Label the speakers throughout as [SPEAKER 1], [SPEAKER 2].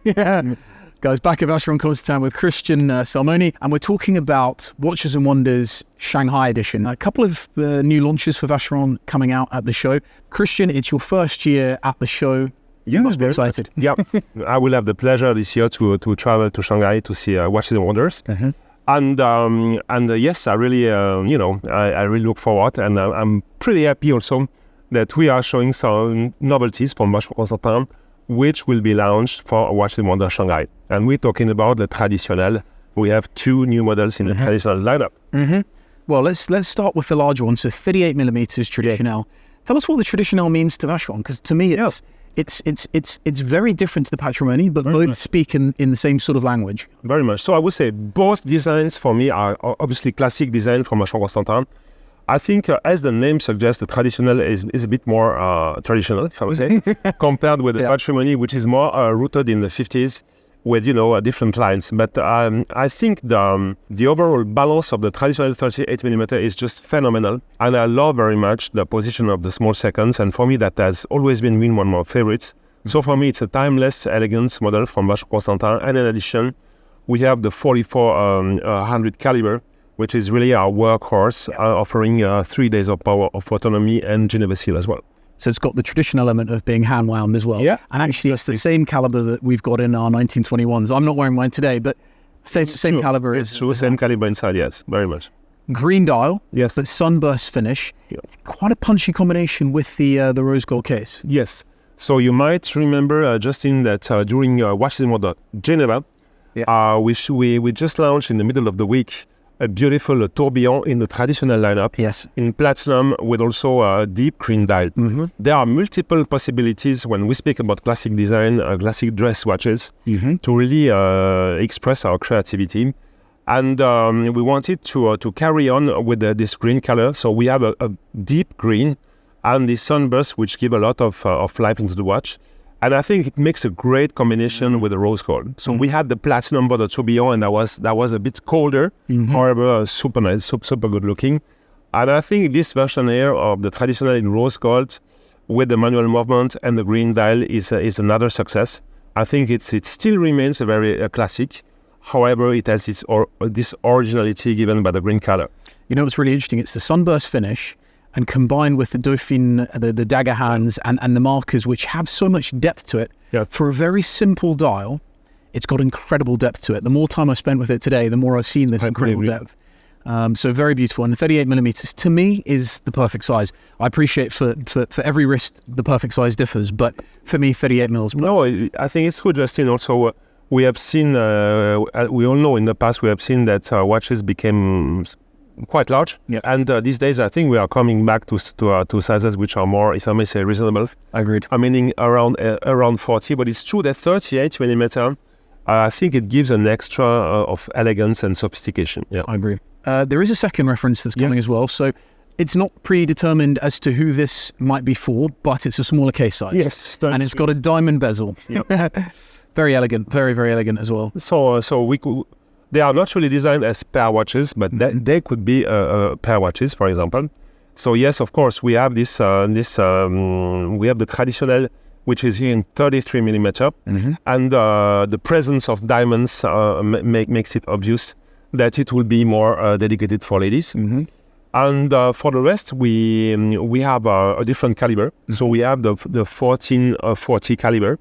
[SPEAKER 1] Yeah. Guys, back at Vacheron Constantin with Christian Semoni, and we're talking about Watches and Wonders Shanghai edition. A couple of new launches for Vacheron coming out at the show. Christian, it's your first year at the show. You must be excited.
[SPEAKER 2] Yeah, I will have the pleasure this year to travel to Shanghai to see Watches and Wonders.
[SPEAKER 1] Uh-huh.
[SPEAKER 2] And yes, I really, I really look forward, and I'm pretty happy also that we are showing some novelties from Vacheron Constantin, which will be launched for Watches and Wonders Shanghai. And we're talking about the Traditionnelle. We have 2 new models in the Traditionnelle lineup.
[SPEAKER 1] Mm-hmm. Well, let's start with the larger one. So 38 millimeters Traditionnelle. Tell us what the Traditionnelle means to Vacheron, because to me it's very different to the Patrimony, but both speak in the same sort of language.
[SPEAKER 2] Very much. So I would say both designs for me are obviously classic design from Vacheron Constantin. I think, as the name suggests, the Traditionnelle is a bit more traditional, if I would say, compared with the Patrimony, which is more rooted in the 50s with, different lines. But I think the overall balance of the Traditionnelle 38mm is just phenomenal. And I love very much the position of the small seconds. And for me, that has always been one of my favorites. So for me, it's a timeless, elegant model from Vacheron Constantin. And in addition, we have the 4400 caliber, which is really our workhorse, offering 3 days of power of autonomy and Geneva seal as well.
[SPEAKER 1] So it's got the traditional element of being hand wound as well.
[SPEAKER 2] Yeah.
[SPEAKER 1] And actually it's the same caliber that we've got in our 1921s. I'm not wearing mine today, but same caliber.
[SPEAKER 2] It's true, same caliber inside, yes, very much.
[SPEAKER 1] Green dial,
[SPEAKER 2] yes,
[SPEAKER 1] but sunburst finish. Yeah. It's quite a punchy combination with the rose gold case.
[SPEAKER 2] Yes. So you might remember, Justin, that during Watches and Wonders Geneva, we just launched in the middle of the week a beautiful tourbillon in the Traditionnelle lineup.
[SPEAKER 1] Yes.
[SPEAKER 2] In platinum with also a deep green dial. Mm-hmm. There are multiple possibilities when we speak about classic design, classic dress watches, to really express our creativity. And we wanted to carry on with this green color. So we have a deep green and the sunburst, which give a lot of life into the watch. And I think it makes a great combination with the rose gold. So we had the platinum for the tourbillon, and that was a bit colder, however, super nice, super good looking. And I think this version here of the Traditionnelle in rose gold with the manual movement and the green dial is another success. I think it still remains a very classic. However, it has this originality given by the green color.
[SPEAKER 1] You know what's really interesting? It's the sunburst finish, and combined with the Dauphine, the dagger hands and the markers, which have so much depth to it.
[SPEAKER 2] Yes.
[SPEAKER 1] For a very simple dial, it's got incredible depth to it. The more time I spent with it today, the more I've seen this incredible depth. So very beautiful. And the 38 millimeters, to me, is the perfect size. I appreciate for every wrist, the perfect size differs, but for me, 38 mils.
[SPEAKER 2] No, I think it's good, Justin. Also, we have seen, we all know in the past, we have seen that watches became quite large.
[SPEAKER 1] Yeah.
[SPEAKER 2] And these days, I think we are coming back to sizes which are more, if I may say, reasonable.
[SPEAKER 1] Agreed.
[SPEAKER 2] I mean, around 40, but it's true that 38 millimeter, I think it gives an extra of elegance and sophistication. Yeah,
[SPEAKER 1] I agree. There is a second reference that's coming as well. So it's not predetermined as to who this might be for, but it's a smaller case size.
[SPEAKER 2] Yes.
[SPEAKER 1] And it's got a diamond bezel.
[SPEAKER 2] Yep.
[SPEAKER 1] Very elegant, very, very elegant as well.
[SPEAKER 2] So we could... They are not really designed as pair watches, but they could be pair watches, for example. So yes, of course, we have this. We have the Traditionnelle, which is here in 33 millimeter, and the presence of diamonds makes it obvious that it will be more dedicated for ladies. And for the rest, we have a different caliber. So we have the 1440 caliber.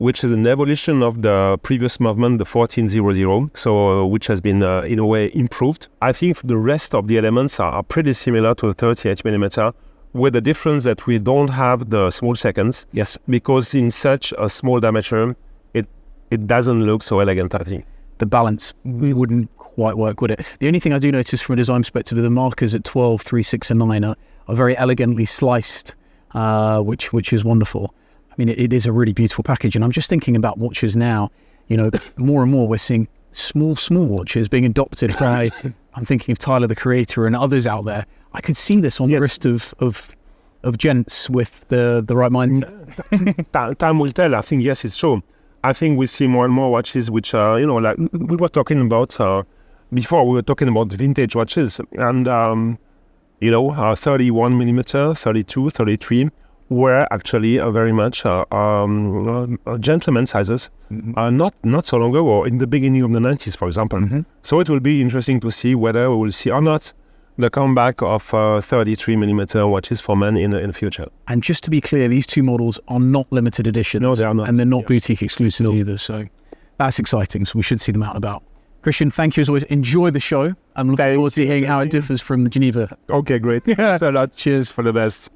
[SPEAKER 2] Which is an evolution of the previous movement, the 1400, so which has been, in a way, improved. I think the rest of the elements are pretty similar to the 38 millimeter, with the difference that we don't have the small seconds.
[SPEAKER 1] Yes.
[SPEAKER 2] Because in such a small diameter, it doesn't look so elegant, I think.
[SPEAKER 1] The balance wouldn't quite work, would it? The only thing I do notice from a design perspective, the markers at 12, 3, 6, and 9 are very elegantly sliced, which is wonderful. I mean, it is a really beautiful package, and I'm just thinking about watches now. More and more we're seeing small watches being adopted by. I'm thinking of Tyler, the Creator, and others out there. I could see this on the wrist of gents with the right mindset.
[SPEAKER 2] Time will tell. I think yes, it's true. I think we see more and more watches which are, like we were talking about before. We were talking about vintage watches, and 31 millimeter, 32, 33. were actually very much gentleman sizes, not so long ago, or in the beginning of the 90s, for example. So it will be interesting to see whether we will see or not the comeback of 33mm watches for men in the future.
[SPEAKER 1] And just to be clear, these two models are not limited editions.
[SPEAKER 2] No, they are not.
[SPEAKER 1] And they're not boutique exclusive either. So that's exciting. So we should see them out and about. Christian, thank you as always. Enjoy the show. I'm looking forward to hearing how it differs from the Geneva.
[SPEAKER 2] Okay, great. Thanks a lot.
[SPEAKER 1] Cheers.
[SPEAKER 2] For the best.